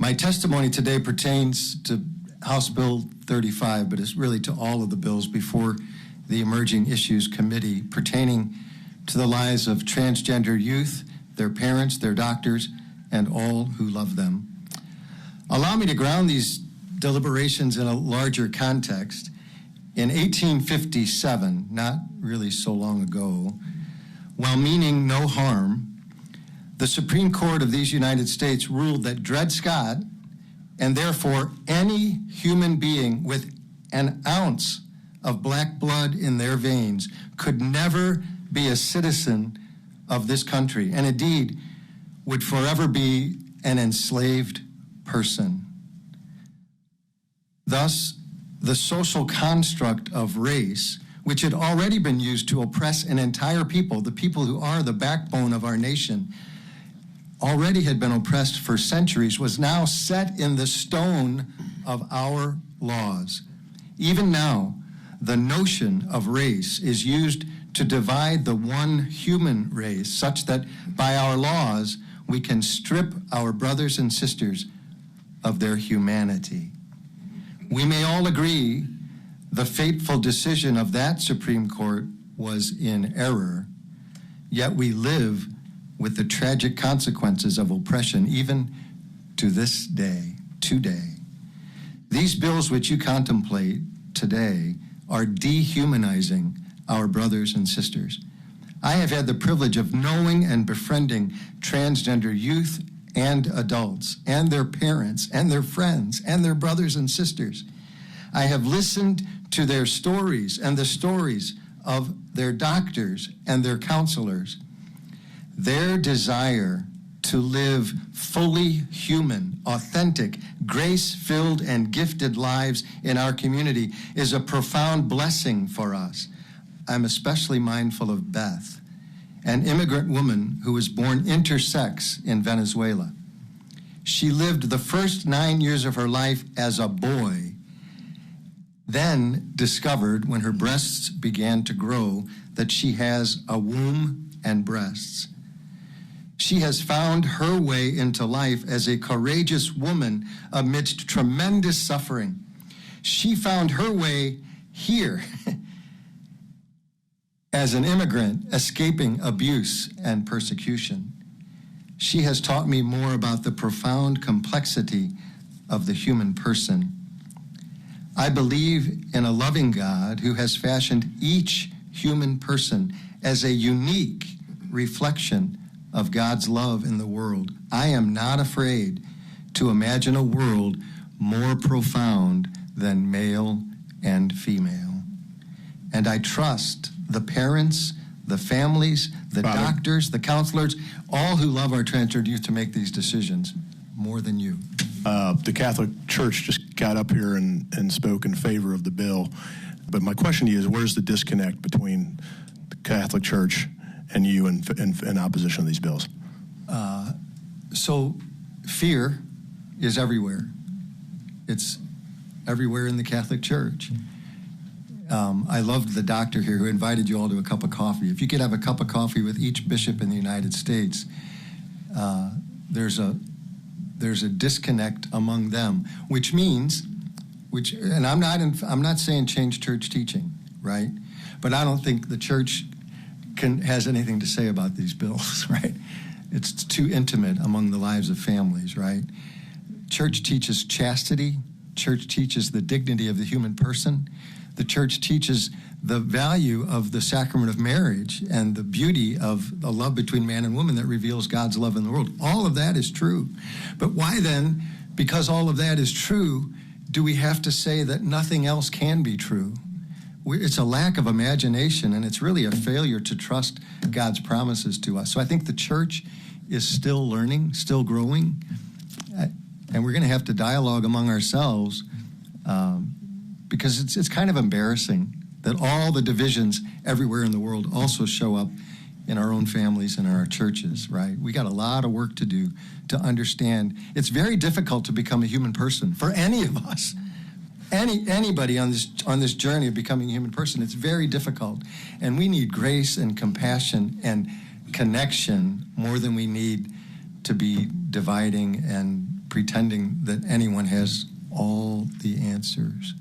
My testimony today pertains to House Bill 35, but it's really to all of the bills before the Emerging Issues Committee pertaining to the lives of transgender youth, their parents, their doctors, and all who love them. Allow me to ground these deliberations in a larger context. In 1857, not really so long ago, while meaning no harm, the Supreme Court of these United States ruled that Dred Scott, and therefore any human being with an ounce of black blood in their veins, could never be a citizen of this country, and indeed would forever be an enslaved person. Thus, the social construct of race, which had already been used to oppress an entire people, the people who are the backbone of our nation, already had been oppressed for centuries, was now set in the stone of our laws. Even now, the notion of race is used to divide the one human race, such that by our laws, we can strip our brothers and sisters of their humanity. We may all agree the fateful decision of that Supreme Court was in error, yet we live with the tragic consequences of oppression even to this day, today. These bills which you contemplate today are dehumanizing our brothers and sisters. I have had the privilege of knowing and befriending transgender youth and adults and their parents and their friends and their brothers and sisters. I have listened to their stories and the stories of their doctors and their counselors. Their desire to live fully human, authentic, grace-filled, and gifted lives in our community is a profound blessing for us. I'm especially mindful of Beth, an immigrant woman who was born intersex in Venezuela. She lived the first 9 years of her life as a boy, then discovered when her breasts began to grow that she has a womb and breasts. She has found her way into life as a courageous woman amidst tremendous suffering. She found her way here as an immigrant escaping abuse and persecution. She has taught me more about the profound complexity of the human person. I believe in a loving God who has fashioned each human person as a unique reflection of God's love in the world. I am not afraid to imagine a world more profound than male and female. And I trust the parents, the families, the doctors, the counselors, all who love our transgender youth to make these decisions more than you. The Catholic Church just got up here and spoke in favor of the bill. But my question to you is, where's the disconnect between the Catholic Church and you in opposition to these bills? So fear is everywhere. It's everywhere in the Catholic Church. I loved the doctor here who invited you all to a cup of coffee. If you could have a cup of coffee with each bishop in the United States, there's a disconnect among them, which means, and I'm not saying change church teaching, right? But I don't think the church has anything to say about these bills, right? It's too intimate among the lives of families, right? Church teaches chastity. Church teaches the dignity of the human person. The church teaches the value of the sacrament of marriage and the beauty of the love between man and woman that reveals God's love in the world. All of that is true. But why then, because all of that is true, do we have to say that nothing else can be true? It's a lack of imagination, and it's really a failure to trust God's promises to us. So I think the church is still learning, still growing, and we're going to have to dialogue among ourselves because it's kind of embarrassing that all the divisions everywhere in the world also show up in our own families and in our churches, right? We got a lot of work to do to understand. It's very difficult to become a human person for any of us. Anybody on this journey of becoming a human person, it's very difficult. And we need grace and compassion and connection more than we need to be dividing and pretending that anyone has all the answers.